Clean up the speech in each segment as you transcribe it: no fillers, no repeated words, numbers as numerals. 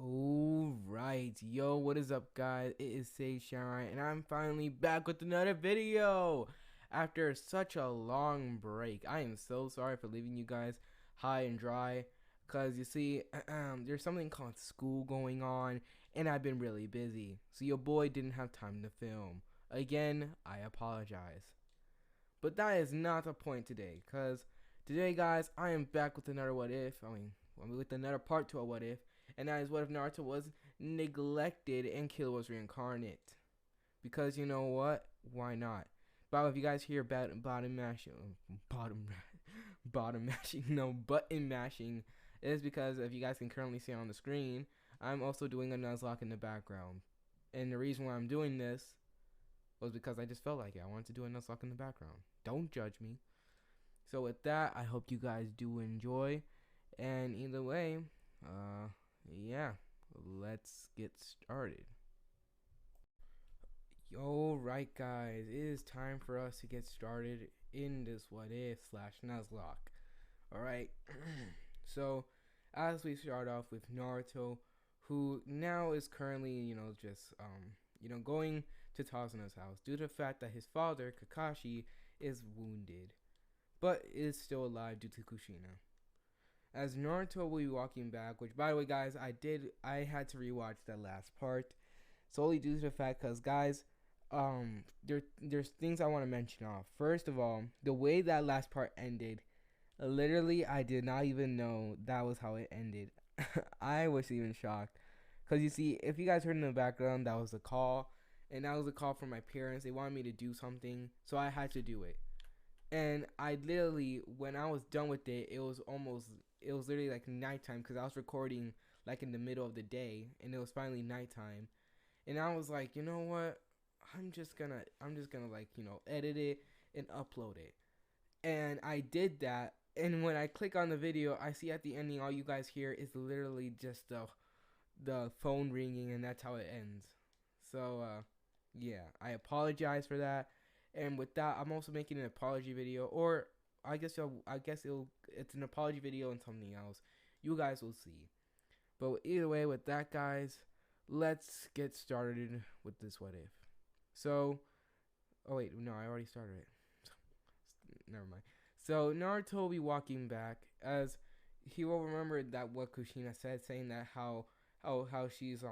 Alright, yo, what is up, guys? It is Say Shine, and I'm finally back with another video after such a long break. I am so sorry for leaving you guys high and dry, because you see, there's something called school going on, and I've been really busy, so your boy didn't have time to film. Again, I apologize. But that is not the point today, because today, guys, I am back with another what if. With another part to a what if, and that is what if Naruto was neglected and Killuas reincarnate. Because you know what? Why not? But if you guys hear bottom mashing, bottom, bottom mashing, no, button mashing, it is because if you guys can currently see on the screen, I'm also doing a Nuzlocke in the background. And the reason why I'm doing this was because I just felt like it. I wanted to do a Nuzlocke in the background. Don't judge me. So with that, I hope you guys do enjoy. And either way, yeah, let's get started. Alright, guys, it is time for us to get started in this what if slash Nuzlocke. Alright, so as we start off with Naruto, who now is currently, just, going to Tazuna's house due to the fact that his father, Kakashi, is wounded, but is still alive due to Kushina. As Naruto will be walking back, which by the way, guys, I had to rewatch that last part solely due to the fact, because guys, there's things I want to mention off. First of all, the way that last part ended, literally, I did not even know that was how it ended. I was even shocked, because you see, if you guys heard in the background, that was a call, and that was a call from my parents. They wanted me to do something, so I had to do it. And I literally, when I was done with it, it was literally like nighttime, because I was recording like in the middle of the day, and it was finally nighttime. And I was like, you know what? I'm just gonna like, edit it and upload it. And I did that. And when I click on the video, I see at the ending, all you guys hear is literally just the phone ringing, and that's how it ends. So, yeah, I apologize for that. And with that, I'm also making an apology video, or it's an apology video and something else. You guys will see. But either way, with that, guys, let's get started with this what if. So, oh wait, no, I already started it. Never mind. So Naruto will be walking back, as he will remember that what Kushina said, saying that how she's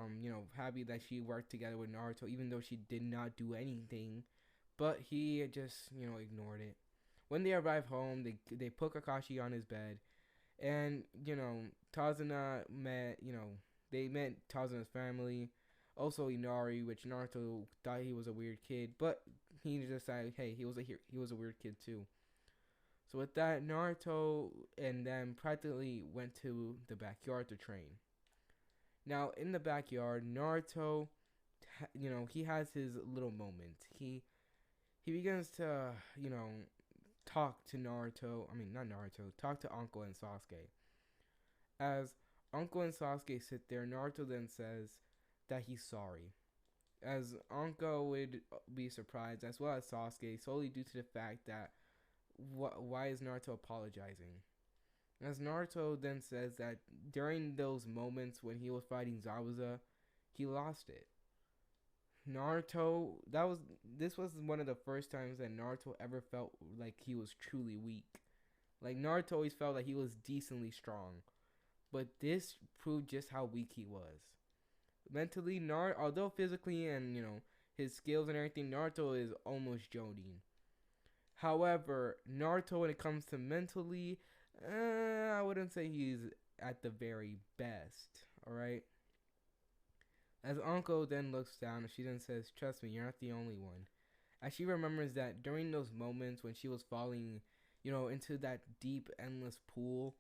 happy that she worked together with Naruto, even though she did not do anything, but he just ignored it. When they arrive home, they put Kakashi on his bed, and Tazuna met they met Tazuna's family, also Inari, which Naruto thought he was a weird kid, but he just decided, hey, he was a weird kid too. So with that, Naruto and them practically went to the backyard to train. Now in the backyard, Naruto, he has his little moment. He begins to talk to Naruto. I mean, not Naruto. Talk to Uncle and Sasuke. As Uncle and Sasuke sit there, Naruto then says that he's sorry. As Uncle would be surprised, as well as Sasuke, solely due to the fact that why is Naruto apologizing? As Naruto then says that during those moments when he was fighting Zabuza, he lost it. Naruto, this was one of the first times that Naruto ever felt like he was truly weak. Like Naruto always felt like he was decently strong, but this proved just how weak he was. Mentally, although physically and his skills and everything, Naruto is almost Jonin. However, Naruto, when it comes to mentally, I wouldn't say he's at the very best. All right. As Uncle then looks down, she then says, "Trust me, you're not the only one." As she remembers that during those moments when she was falling, into that deep, endless pool,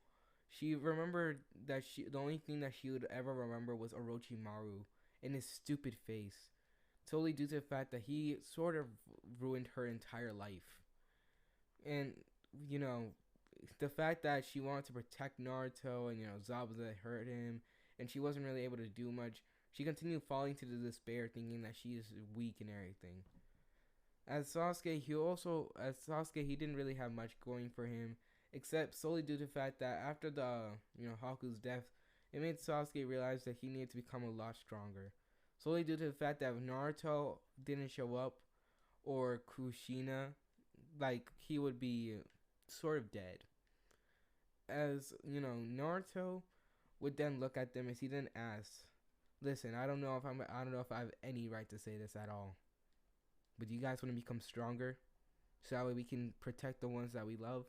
she remembered that the only thing that she would ever remember was Orochimaru and his stupid face, totally due to the fact that he sort of ruined her entire life. And the fact that she wanted to protect Naruto, and Zabuza hurt him, and she wasn't really able to do much. She continued falling to the despair, thinking that she is weak and everything. As Sasuke, he didn't really have much going for him, except solely due to the fact that after the Haku's death, It made Sasuke realize that he needed to become a lot stronger. Solely due to the fact that if Naruto didn't show up, or Kushina, like, he would be sort of dead. As, Naruto would then look at them as he then asks, listen, I don't know if I have any right to say this at all. But do you guys want to become stronger? So that way we can protect the ones that we love?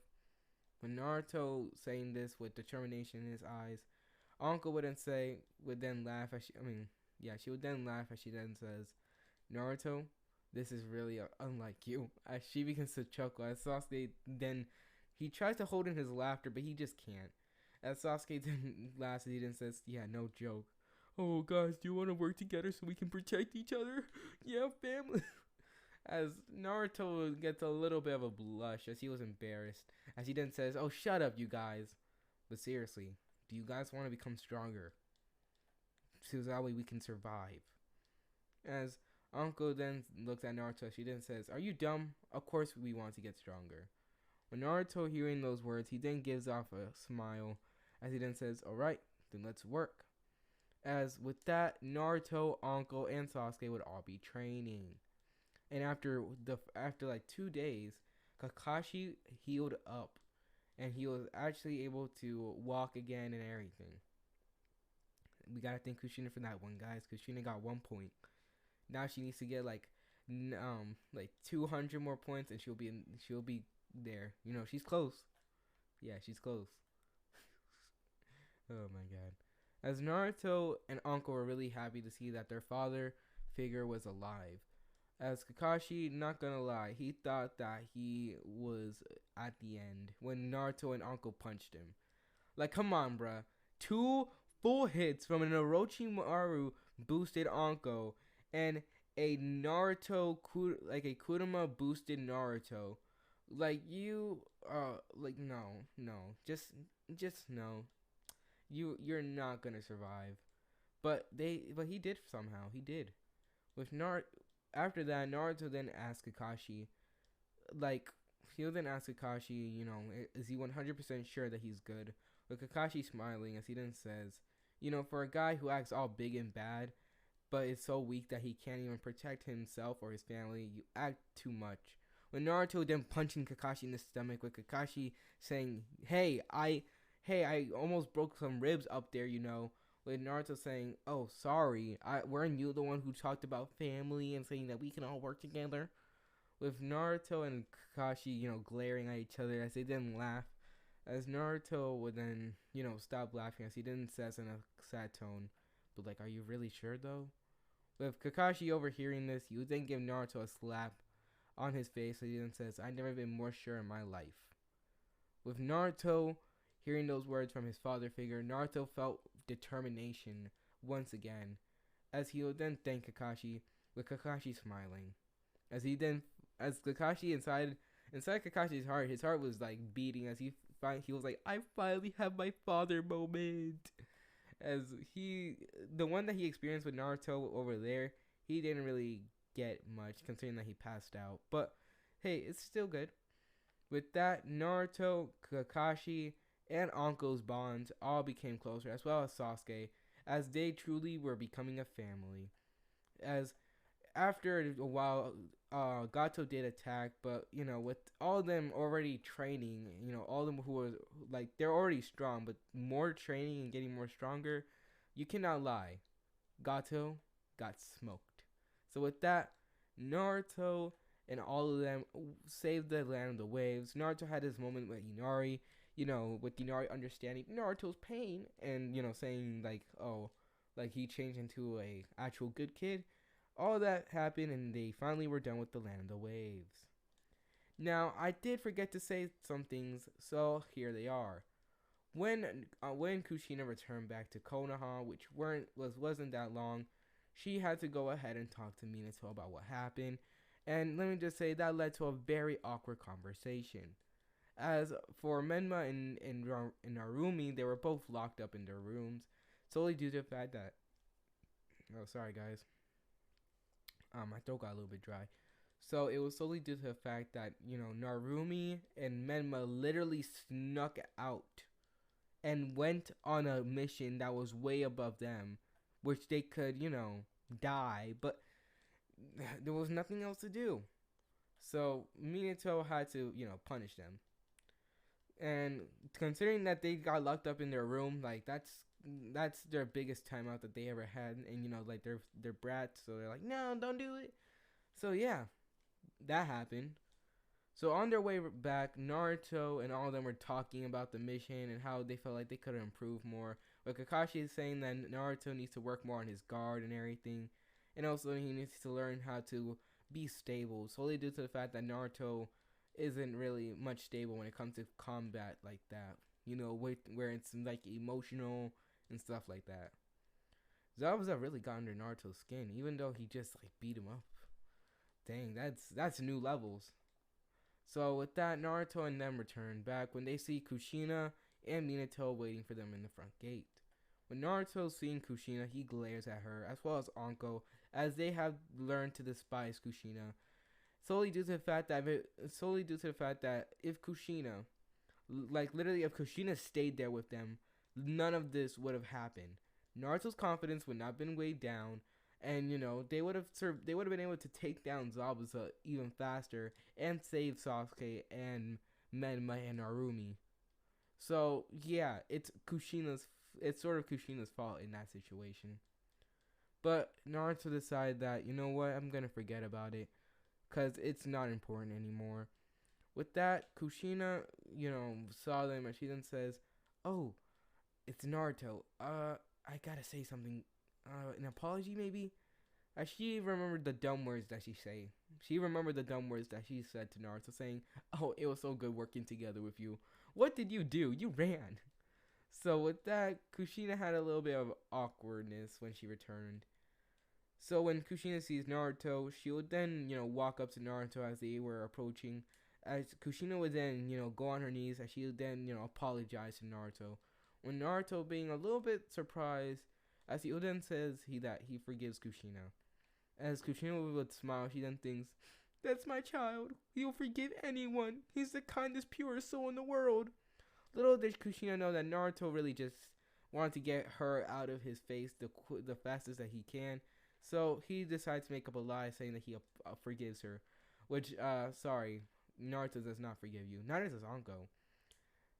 When Naruto saying this with determination in his eyes, Uncle would then laugh as she would then laugh as she then says, Naruto, this is really unlike you. As she begins to chuckle, as Sasuke then, he tries to hold in his laughter, but he just can't. As Sasuke then laughs, he then says, yeah, no joke. Oh, guys, do you want to work together so we can protect each other? Yeah, family. As Naruto gets a little bit of a blush as he was embarrassed, as he then says, oh, shut up, you guys. But seriously, do you guys want to become stronger? So that way we can survive. As Uncle then looks at Naruto, she then says, are you dumb? Of course we want to get stronger. When Naruto hearing those words, he then gives off a smile as he then says, alright, then let's work. As with that, Naruto, Uncle, and Sasuke would all be training. And after like 2 days, Kakashi healed up and he was actually able to walk again and everything. We gotta thank Kushina for that one, guys. Kushina got 1 point. Now she needs to get like 200 more points, and she'll be there. She's close. Yeah, she's close. Oh my god. As Naruto and Uncle were really happy to see that their father figure was alive. As Kakashi, not gonna lie, he thought that he was at the end when Naruto and Uncle punched him. Like, come on, bruh. 2 full hits from an Orochimaru boosted Anko and a a Kurama boosted Naruto. Like, no. Just no. You're not gonna survive. But he did somehow. He did. After that, Naruto then asked Kakashi, he'll then ask Kakashi, is he 100% sure that he's good? With Kakashi smiling as he then says, for a guy who acts all big and bad, but is so weak that he can't even protect himself or his family, you act too much. When Naruto then punching Kakashi in the stomach, with Kakashi saying, hey, I almost broke some ribs up there, with Naruto saying, oh, sorry, weren't you the one who talked about family and saying that we can all work together? With Naruto and Kakashi, glaring at each other as they then laugh, as Naruto would then, stop laughing as he then says in a sad tone, but are you really sure though? With Kakashi overhearing this, he would then give Naruto a slap on his face as he then says, I've never been more sure in my life. With Naruto hearing those words from his father figure, Naruto felt determination once again, as he would then thank Kakashi, with Kakashi smiling. As Kakashi inside Kakashi's heart, his heart was beating as he was like, I finally have my father moment. As the one that he experienced with Naruto over there, he didn't really get much considering that he passed out. But hey, it's still good. With that, Naruto, Kakashi, and Uncle's bonds all became closer, as well as Sasuke, as they truly were becoming a family. As after a while, Gato did attack, but with all of them already training, all of them who were they're already strong, but more training and getting more stronger, you cannot lie, Gato got smoked. So with that, Naruto and all of them saved the land of the waves. Naruto had his moment with Inari, with Inari understanding Naruto's pain and saying he changed into a actual good kid. All that happened and they finally were done with the land of the waves. Now, I did forget to say some things, so here they are. When Kushina returned back to Konoha, which wasn't that long, she had to go ahead and talk to Minato about what happened, and let me just say that led to a very awkward conversation. As for Menma and Narumi, they were both locked up in their rooms, solely due to the fact that, oh, sorry guys, my throat got a little bit dry. So it was solely due to the fact that, Narumi and Menma literally snuck out and went on a mission that was way above them, which they could, die, but there was nothing else to do. So Minato had to, punish them. And considering that they got locked up in their room, like that's their biggest timeout that they ever had, and like they're brats, so they're like, no, don't do it. So yeah, that happened. So on their way back, Naruto and all of them were talking about the mission and how they felt like they could have improved more. But Kakashi is saying that Naruto needs to work more on his guard and everything, and also he needs to learn how to be stable, solely due to the fact that Naruto isn't really much stable when it comes to combat like that. Where it's like emotional and stuff like that. Zabuza really got under Naruto's skin, even though he just like beat him up. Dang, that's new levels. So with that, Naruto and them return back when they see Kushina and Minato waiting for them in the front gate. When Naruto seeing Kushina, he glares at her, as well as Anko, as they have learned to despise Kushina, solely due to the fact that if Kushina, like literally if Kushina stayed there with them, none of this would have happened. Naruto's confidence would not have been weighed down, and they would have been able to take down Zabuza even faster and save Sasuke and Menma and Narumi. So yeah, it's sort of Kushina's fault in that situation. But Naruto decided that, you know what, I'm gonna forget about it, cause it's not important anymore. With that, Kushina, saw them and she then says, "Oh, it's Naruto. I gotta say something. An apology maybe." As she remembered the dumb words that she say. She remembered the dumb words that she said to Naruto, saying, "Oh, it was so good working together with you. What did you do? You ran." So with that, Kushina had a little bit of awkwardness when she returned. So when Kushina sees Naruto, she would then, walk up to Naruto as they were approaching. As Kushina would then, go on her knees, as she would then, apologize to Naruto. When Naruto, being a little bit surprised, as he then says that he forgives Kushina. As Kushina would smile, she then thinks, "That's my child. He'll forgive anyone. He's the kindest, purest soul in the world." Little did Kushina know that Naruto really just wanted to get her out of his face the fastest that he can. So he decides to make up a lie saying that he forgives her. Which, sorry, Naruto does not forgive you. Neither does Anko.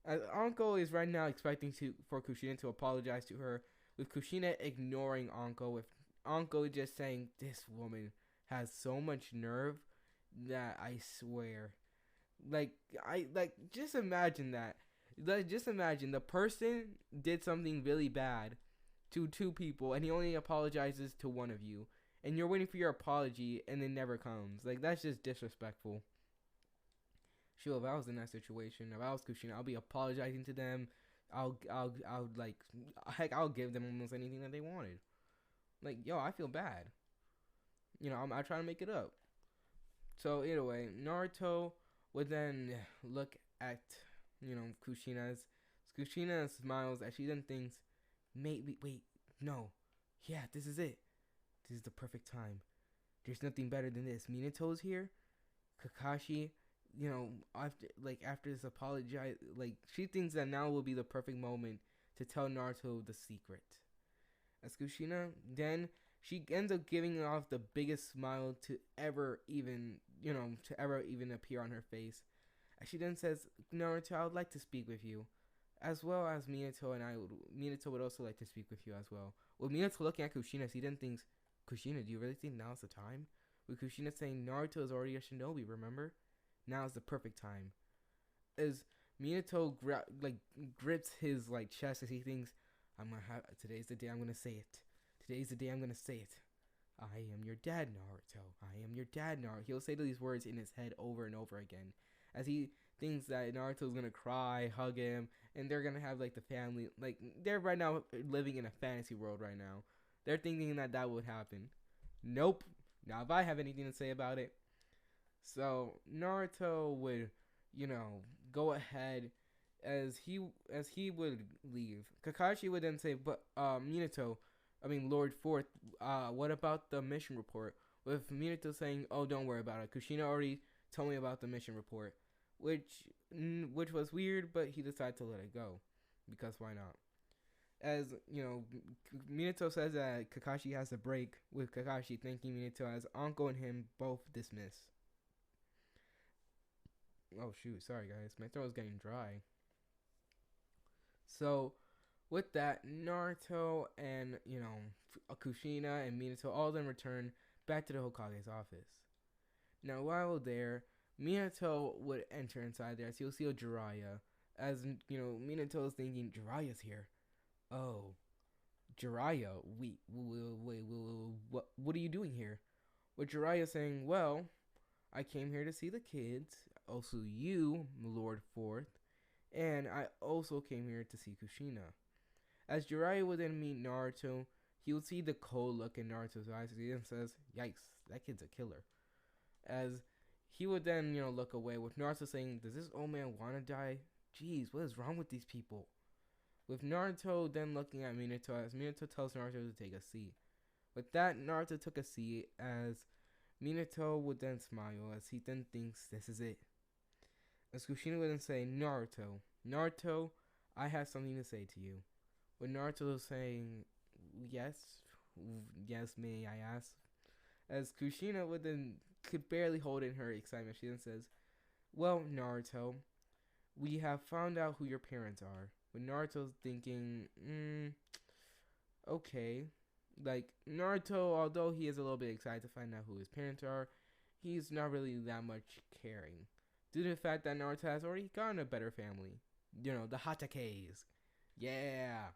As Anko is right now expecting for Kushina to apologize to her, with Kushina ignoring Anko, with Anko just saying, "This woman has so much nerve that I swear." Just imagine that. Just imagine the person did something really bad to two people and he only apologizes to one of you. And you're waiting for your apology and it never comes. Like, that's just disrespectful. Sure, if I was in that situation, if I was Kushina, I'll be apologizing to them. I'll give them almost anything that they wanted. Like, yo, I feel bad. I try to make it up. So anyway, Naruto would then look at, Kushina smiles as she then thinks, maybe, wait, no. Yeah, this is it. This is the perfect time. There's nothing better than this. Minato's here. Kakashi, after this apology, she thinks that now will be the perfect moment to tell Naruto the secret. As Kushina, then she ends up giving off the biggest smile to ever even appear on her face. As she then says, "Naruto, I would like to speak with you." As well as Minato would also like to speak with you as well. With Minato looking at Kushina, he then thinks, "Kushina, do you really think now's the time?" With Kushina saying, "Naruto is already a shinobi, remember? Now is the perfect time." As Minato grips his chest as he thinks, "Today's the day I'm gonna say it. Today's the day I'm gonna say it. I am your dad, Naruto. I am your dad, Naruto." He'll say these words in his head over and over again, as he thinks that Naruto's gonna cry, hug him, and they're gonna have the family. They're right now living in a fantasy world right now. They're thinking that would happen. Nope. Now if I have anything to say about it. So Naruto would, go ahead as he would leave. Kakashi would then say, "But Lord Fourth, what about the mission report?" With Minato saying, "Oh, don't worry about it. Kushina already told me about the mission report," which was weird, but he decided to let it go. because why not? As you know, Minato says that Kakashi has a break, with Kakashi thanking Minato as uncle and him both dismiss. Oh shoot, sorry guys, my throat is getting dry. So with that, Naruto and Kushina and Minato all then return back to the Hokage's office. Now while there, Minato would enter inside there as he'll see Jiraiya. As Minato is thinking, Jiraiya's here. Oh, Jiraiya, wait, what are you doing here? With Jiraiya saying, well, I came here to see the kids, also you, Lord Fourth, and I also came here to see Kushina. As Jiraiya would then meet Naruto, he would see the cold look in Naruto's eyes and says, yikes, that kid's a killer. As he would then, look away with Naruto saying, does this old man want to die? Jeez, what is wrong with these people? With Naruto then looking at Minato as Minato tells Naruto to take a seat. With that, Naruto took a seat as Minato would then smile as he then thinks this is it. As Kushina would then say, Naruto, I have something to say to you. With Naruto saying, yes, may I ask? As Kushina would then could barely hold in her excitement, she then says, well, Naruto, we have found out who your parents are. With Naruto's thinking, okay. Like, Naruto, although he is a little bit excited to find out who his parents are, he's not really that much caring. Due to the fact that Naruto has already gotten a better family. The Hatake's. Yeah.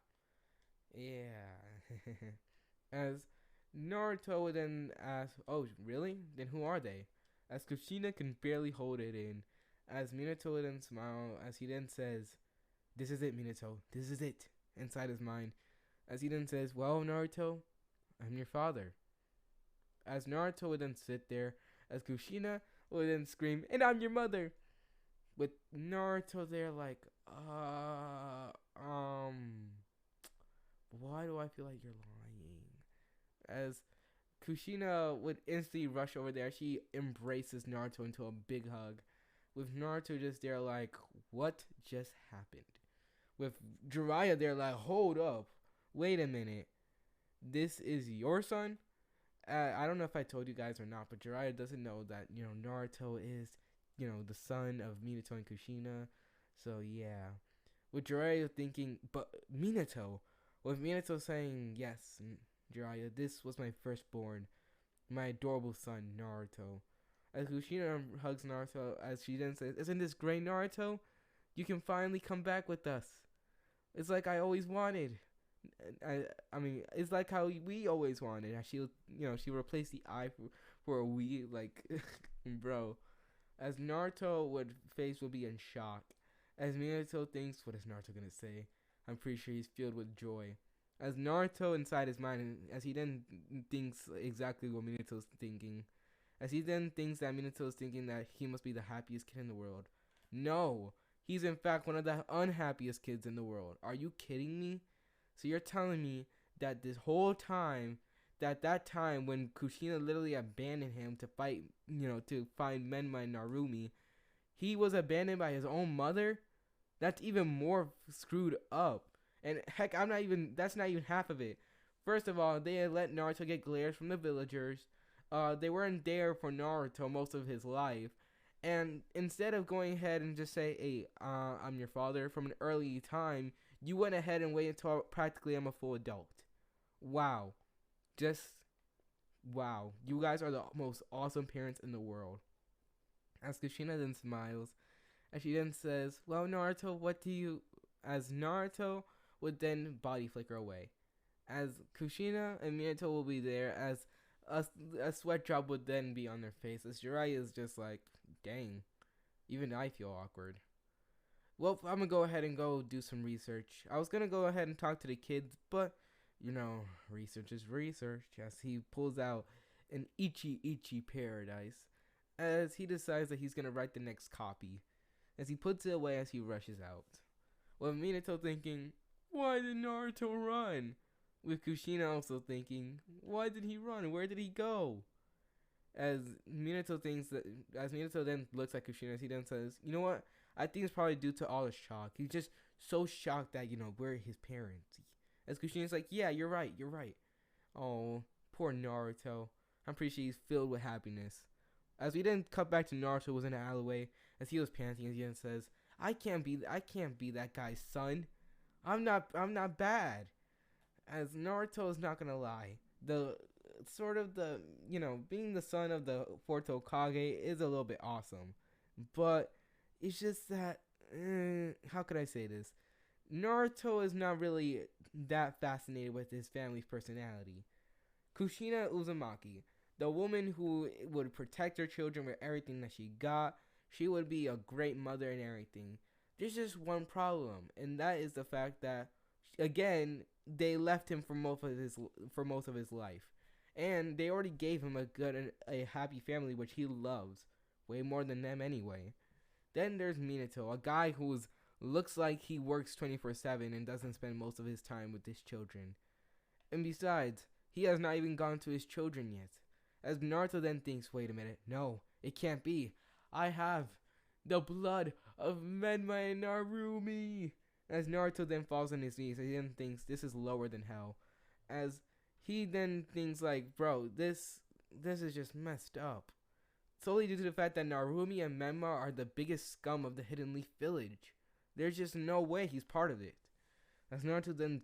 As Naruto would then ask, oh, really? Then who are they? As Kushina can barely hold it in. As Minato would then smile, as he then says, this is it, Minato. This is it. Inside his mind. As he then says, well, Naruto, I'm your father. As Naruto would then sit there, as Kushina would then scream, and I'm your mother. With Naruto there like, why do I feel like you're lying? As Kushina would instantly rush over there, she embraces Naruto into a big hug. With Naruto just there like, what just happened? With Jiraiya there like, hold up, wait a minute, this is your son? I don't know if I told you guys or not, but Jiraiya doesn't know that Naruto is the son of Minato and Kushina. So yeah, with Jiraiya thinking, but Minato, with Minato saying, yes, Jiraiya, this was my firstborn, my adorable son Naruto. As Kushina hugs Naruto, as she then says, isn't this great, Naruto? You can finally come back with us. It's like I always wanted. I mean, it's like how we always wanted. She replaced the I for a we, like, bro. As Naruto would be in shock. As Minato thinks, what is Naruto gonna say? I'm pretty sure he's filled with joy. As Naruto inside his mind, as he then thinks exactly what Minato's thinking. As he then thinks that Minato is thinking that he must be the happiest kid in the world. No, he's in fact one of the unhappiest kids in the world. Are you kidding me? So you're telling me that this whole time, that time when Kushina literally abandoned him to fight, to find Menma and Narumi, he was abandoned by his own mother? That's even more screwed up. And heck, that's not even half of it. First of all, they had let Naruto get glares from the villagers. They weren't there for Naruto most of his life. And instead of going ahead and just say, hey, I'm your father from an early time, you went ahead and waited until practically I'm a full adult. Wow. Just, wow. You guys are the most awesome parents in the world. As Kushina then smiles, and she then says, well, Naruto, as Naruto would then body flicker away. As Kushina and Minato will be there, as a sweat drop would then be on their face, as Jiraiya is just like, dang, even I feel awkward. Well, I'm gonna go ahead and go do some research. I was gonna go ahead and talk to the kids, but research is research. As he pulls out an Ichi Paradise, as he decides that he's gonna write the next copy, as he puts it away as he rushes out. With Minato thinking, why did Naruto run? With Kushina also thinking, why did he run? Where did he go? As Minato then looks at Kushina, as he then says, you know what? I think it's probably due to all his shock. He's just so shocked that we're his parents. As Kushina's like, yeah, you're right, you're right. Oh, poor Naruto. I'm pretty sure he's filled with happiness. As we then cut back to Naruto was in an alleyway as he was panting as he then says, I can't be that guy's son. I'm not bad. As Naruto is not gonna lie, the sort of the being the son of the fourth Hokage is a little bit awesome, but it's just that how could I say this? Naruto is not really that fascinated with his family's personality. Kushina Uzumaki, the woman who would protect her children with everything that she got, she would be a great mother and everything. There's just one problem, and that is the fact that again they left him for most of his life, and they already gave him a good and a happy family which he loves way more than them anyway. Then there's Minato, a guy who's looks like he works 24/7 and doesn't spend most of his time with his children. And besides, he has not even gone to his children yet. As Naruto then thinks, wait a minute, no, it can't be. I have the blood of Menma and Narumi. As Naruto then falls on his knees, he then thinks this is lower than hell. As he then thinks like, bro, this is just messed up. Solely due to the fact that Narumi and Menma are the biggest scum of the Hidden Leaf Village. There's just no way he's part of it. As Naruto then,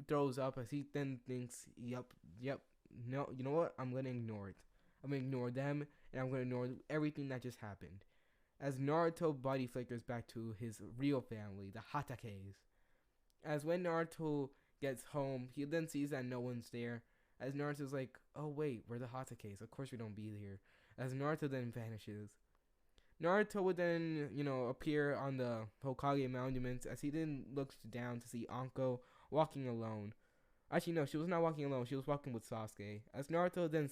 throws up as he then thinks, yep, no, you know what? I'm going to ignore it. I'm going to ignore them, and I'm going to ignore everything that just happened. As Naruto body flickers back to his real family, the Hatakes. As when Naruto gets home, he then sees that no one's there. As Naruto's like, oh wait, we're the Hatakes. Of course we don't be here. As Naruto then vanishes. Naruto would then, appear on the Hokage monuments as he then looks down to see Anko walking alone. Actually, no, she was not walking alone. She was walking with Sasuke. As Naruto then,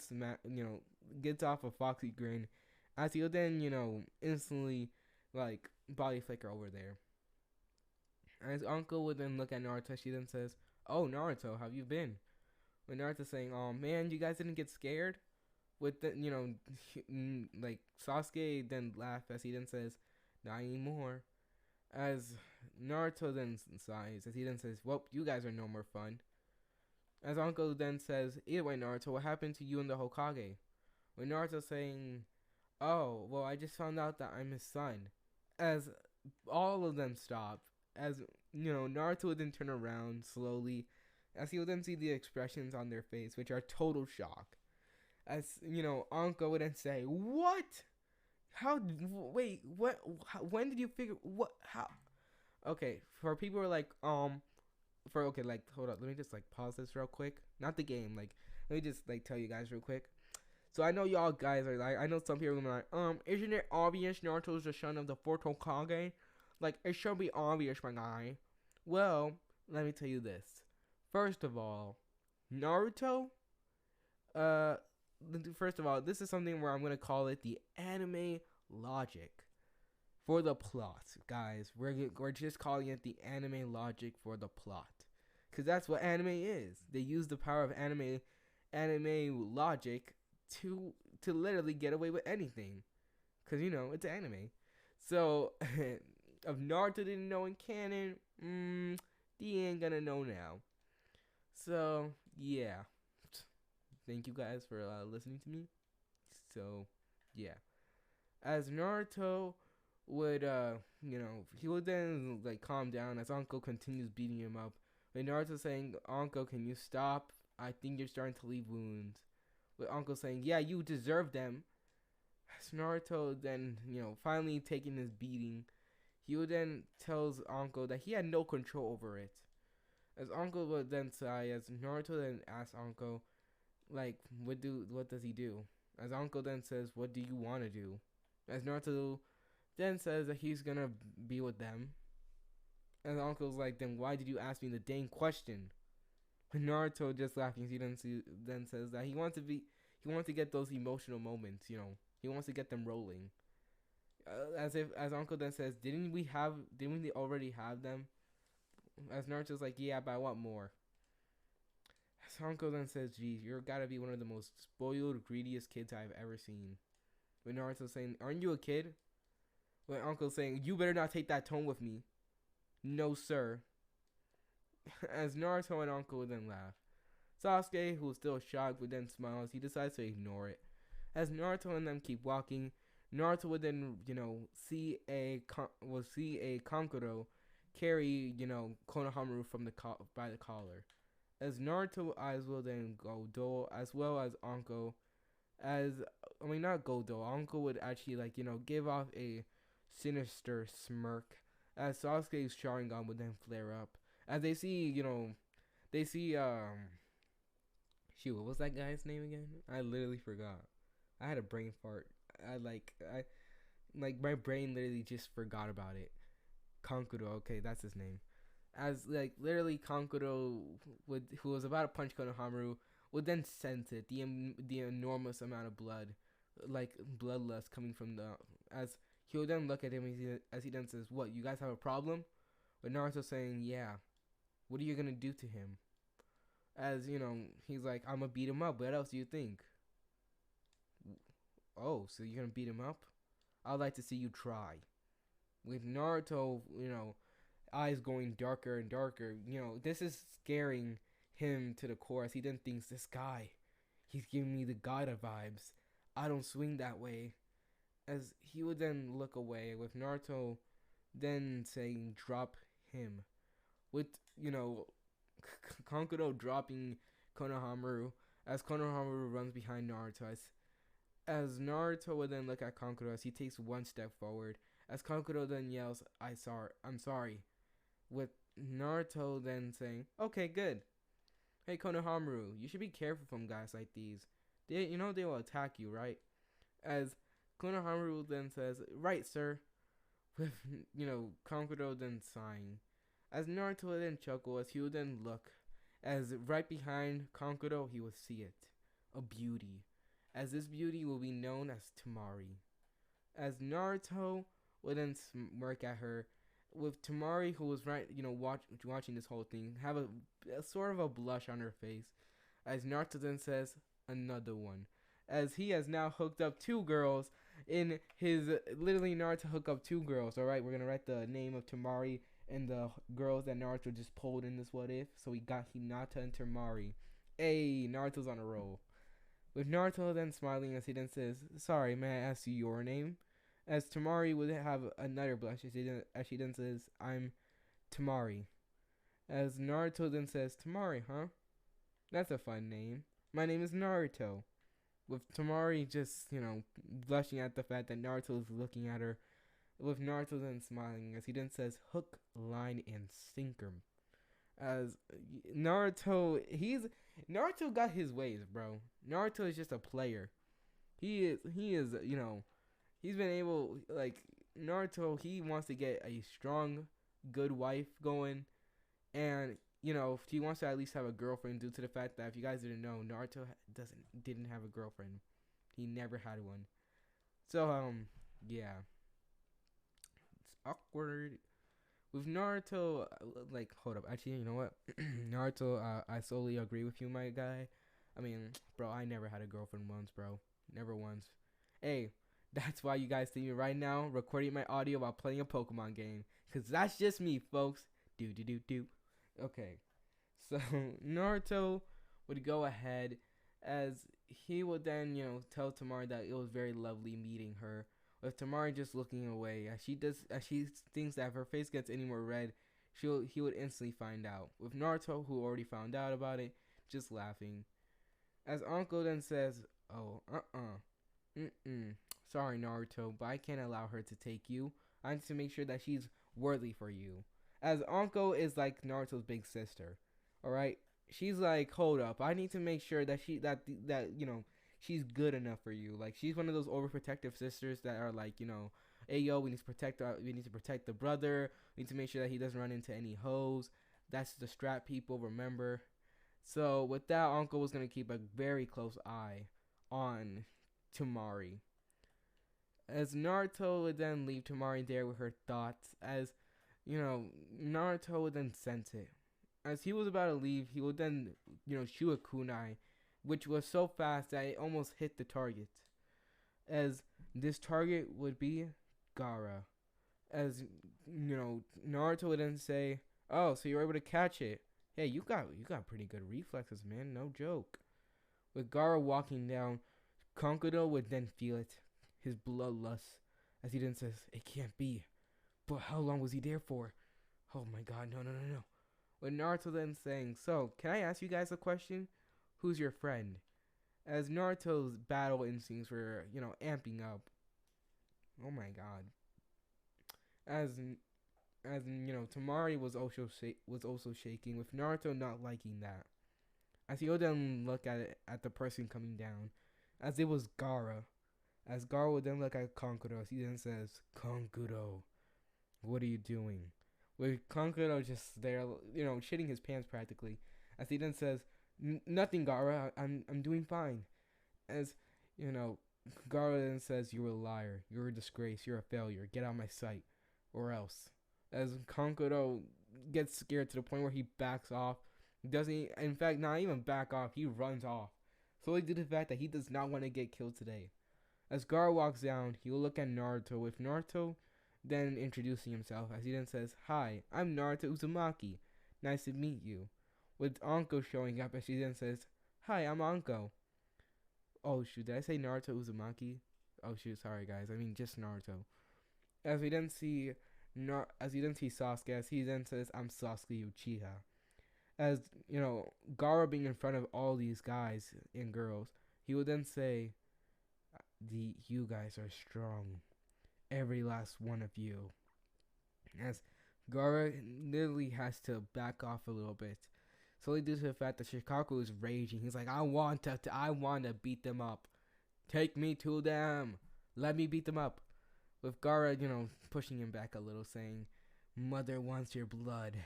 gets off a foxy grin as he'll then, instantly, body flicker over there. As Anko would then look at Naruto, she then says, oh, Naruto, how have you been? When Naruto's saying, oh, man, you guys didn't get scared? With the, Sasuke then laughs as he then says, not anymore. As Naruto then sighs, as he then says, well, you guys are no more fun. As Anko then says, either way, Naruto, what happened to you and the Hokage? When Naruto's saying, oh, well, I just found out that I'm his son. As all of them stop, as, Naruto would then turn around slowly, as he would then see the expressions on their face, which are total shock. As, Anko would then say, what? How, wait, what, how, when did you figure, what, how? Okay, for people who are like, hold up, let me just, pause this real quick. Not the game, let me just, tell you guys real quick. So I know y'all guys are I know some people are like, isn't it obvious Naruto's the son of the fourth Hokage? It should be obvious, my guy. Well, let me tell you this. First of all, Naruto, first of all, this is something where I'm going to call it the anime logic for the plot, guys. We're just calling it the anime logic for the plot. Because that's what anime is. They use the power of anime logic to literally get away with anything. Because, it's anime. So, if Naruto didn't know in canon, he ain't gonna know now. So, yeah. Thank you guys for listening to me. So, yeah. As Naruto would, he would then, calm down as Anko continues beating him up. When Naruto's saying, Anko, can you stop? I think you're starting to leave wounds. With Anko saying, yeah, you deserve them. As Naruto then, finally taking his beating, he would then tells Anko that he had no control over it. As Anko would then sigh, as Naruto then asks Anko, what does he do? As Anko then says, what do you want to do? As Naruto then says that he's gonna be with them. And Anko's like, then why did you ask me the dang question? And Naruto just laughing, he then says that he wants to get those emotional moments, he wants to get them rolling. As Anko then says, didn't we already have them? As Naruto's like, yeah, but I want more. As Anko then says, geez, you're gotta be one of the most spoiled, greediest kids I've ever seen. When Naruto's saying, aren't you a kid? When Anko's saying, you better not take that tone with me. No, sir. As Naruto and Uncle would then laugh. Sasuke, who was still shocked, would then smile as he decides to ignore it. As Naruto and them keep walking, Naruto would then, see a Kankuro carry, Konohamaru from by the collar. As Naruto's eyes will then go dull, as well as Anko, not go dull. Anko would actually give off a sinister smirk, as Sasuke's Sharingan would then flare up. As they see shoot, what was that guy's name again? I literally forgot. I had a brain fart. I my brain literally just forgot about it. Kankuro, okay, that's his name. As literally Kankuro who was about to punch Konohamaru would then sense it, the enormous amount of blood, like bloodlust coming from the as he would then look at him as he then says, "What, you guys have a problem?" With Naruto saying, "Yeah, what are you gonna do to him?" As he's like, "I'm gonna beat him up. What else do you think?" Oh, so you're gonna beat him up? I'd like to see you try. With Naruto, eyes going darker and darker, this is scaring him to the core as he then thinks, this guy, he's giving me the god vibes. I don't swing that way. As he would then look away, with Naruto then saying, drop him. With, Kankuro dropping Konohamaru as Konohamaru runs behind Naruto. As Naruto would then look at Kankuro as he takes one step forward, as Kankuro then yells, I'm sorry. With Naruto then saying, okay, good. Hey Konohamaru, you should be careful from guys like these. They will attack you, right? As Konohamaru then says, right, sir. With, Kankuro then sighing. As Naruto would then chuckle as he would then look, as right behind Kankuro he would see it. A beauty. As this beauty will be known as Temari. As Naruto would then smirk at her, with Temari, who was watching this whole thing, have a sort of a blush on her face, as Naruto then says, another one. As he has now hooked up two girls in his, literally Naruto hooked up two girls, alright? We're gonna write the name of Temari and the girls that Naruto just pulled in this what if. So we got Hinata and Temari. Hey, Naruto's on a roll. With Naruto then smiling as he then says, sorry, may I ask you your name? As Temari would have another blush as she then says, I'm Temari. As Naruto then says, Temari, huh? That's a fun name. My name is Naruto. With Temari just, blushing at the fact that Naruto is looking at her. With Naruto then smiling as he then says, hook, line, and sinker. As Naruto got his ways, bro. Naruto is just a player. He is, he's been able, Naruto, he wants to get a strong, good wife going. And, he wants to at least have a girlfriend due to the fact that if you guys didn't know, Naruto didn't have a girlfriend. He never had one. So, yeah. It's awkward. With Naruto, hold up. Actually, you know what? Naruto, I solely agree with you, my guy. I mean, bro, I never had a girlfriend once, bro. Never once. Hey, that's why you guys see me right now recording my audio while playing a Pokemon game. Because that's just me, folks. Do. Okay. So, Naruto would go ahead as he would then, tell Temari that it was very lovely meeting her. With Temari just looking away, as she thinks that if her face gets any more red, he would instantly find out. With Naruto, who already found out about it, just laughing. As Anko then says, oh, sorry Naruto, but I can't allow her to take you. I need to make sure that she's worthy for you. As Anko is like Naruto's big sister, alright? She's like, hold up, I need to make sure that she's good enough for you. Like, she's one of those overprotective sisters that are like, hey yo, we need to protect the brother. We need to make sure that he doesn't run into any hoes. That's the strap people, remember. So with that, Uncle was gonna keep a very close eye on Temari. As Naruto would then leave Temari there with her thoughts, as Naruto would then sense it. As he was about to leave, he would then shoot a kunai, which was so fast that it almost hit the target. As this target would be Gaara. As Naruto would then say, "Oh, so you were able to catch it? Hey, you got pretty good reflexes, man. No joke." With Gaara walking down, Kankuro would then feel it, his bloodlust, as he then says, "It can't be. But how long was he there for? Oh my God, no, no, no, no." With Naruto then saying, "So, can I ask you guys a question? Who's your friend?" As Naruto's battle instincts were, amping up. Oh my God. As Tamari was also shaking, with Naruto not liking that. As he would then look at the person coming down, as it was Gaara. As Gaara would then look at Kankuro, he then says, "Kankuro, what are you doing?" With Kankuro just there, shitting his pants practically. As he then says, "Nothing, Gaara. I'm doing fine." As you know, Gaara then says, "You're a liar. You're a disgrace. You're a failure. Get out of my sight, or else." As Kankuro gets scared to the point where he backs off, doesn't. In fact, not even back off. He runs off, solely due to the fact that he does not want to get killed today. As Gaara walks down, he will look at Naruto, with Naruto then introducing himself, as he then says, "Hi, I'm Naruto Uzumaki. Nice to meet you." With Anko showing up, as she then says, "Hi, I'm Anko." Oh shoot, did I say Naruto Uzumaki? Oh shoot, sorry guys. I mean just Naruto. As we then see, Sasuke, as he then says, "I'm Sasuke Uchiha." As Gaara being in front of all these guys and girls, he would then say, "You guys are strong, every last one of you." As Gaara literally has to back off a little bit, solely due to the fact that Shikaku is raging. He's like, I want to beat them up. Take me to them. Let me beat them up." With Gaara, pushing him back a little, saying, "Mother wants your blood."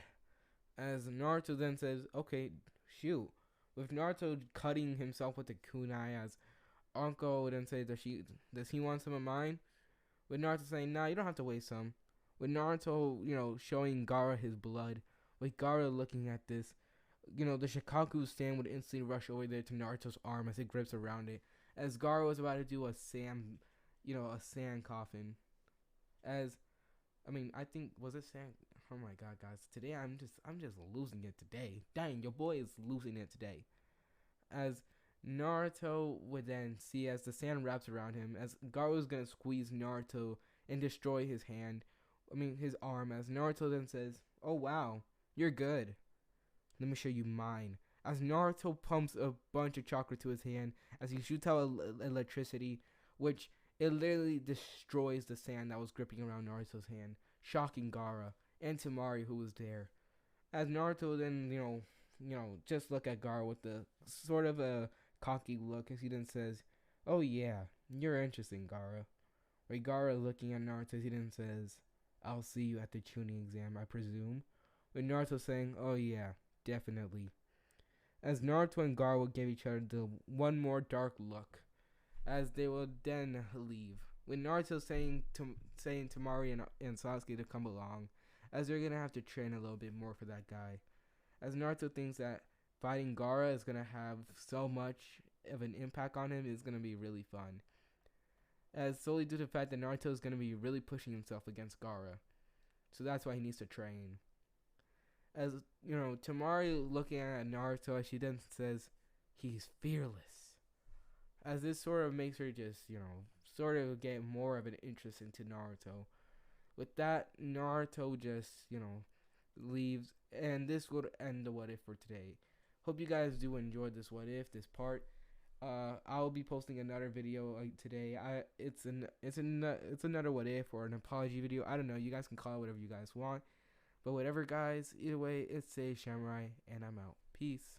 As Naruto then says, "Okay, shoot." With Naruto cutting himself with the kunai, as Anko would then say, does he want some of mine?" With Naruto saying, "Nah, you don't have to waste some." With Naruto, showing Gaara his blood. With Gaara looking at this, the Shikaku stand would instantly rush over there to Naruto's arm as it grips around it. As Gaara was about to do a sand coffin. I think, was it sand? Oh my God, guys! Today I'm just losing it today. Dang, your boy is losing it today. As Naruto would then see, as the sand wraps around him, as Gaara was gonna squeeze Naruto and destroy his arm. As Naruto then says, "Oh wow, you're good. Let me show you mine." As Naruto pumps a bunch of chakra to his hand, as he shoots out electricity, which it literally destroys the sand that was gripping around Naruto's hand, shocking Gaara and Temari, who was there. As Naruto then, just look at Gaara with the sort of a cocky look, as he then says, "Oh yeah, you're interesting, Gaara." With Gaara looking at Naruto, he then says, "I'll see you at the tuning exam, I presume." With Naruto saying, "Oh yeah, definitely." As Naruto and Gaara will give each other the one more dark look, as they will then leave. With Naruto saying Temari and Sasuke to come along, as they're gonna have to train a little bit more for that guy. As Naruto thinks that fighting Gaara is gonna have so much of an impact on him, is gonna be really fun. As solely due to the fact that Naruto is gonna be really pushing himself against Gaara, so that's why he needs to train. As Temari looking at Naruto, she then says, "He's fearless." As this sort of makes her just, sort of get more of an interest into Naruto. With that, Naruto just, leaves, and this would end the what if for today. Hope you guys do enjoy this what if, this part. I'll be posting another video today. It's another what if or an apology video. I don't know. You guys can call it whatever you guys want. But whatever, guys. Either way, it's Say Samurai, and I'm out. Peace.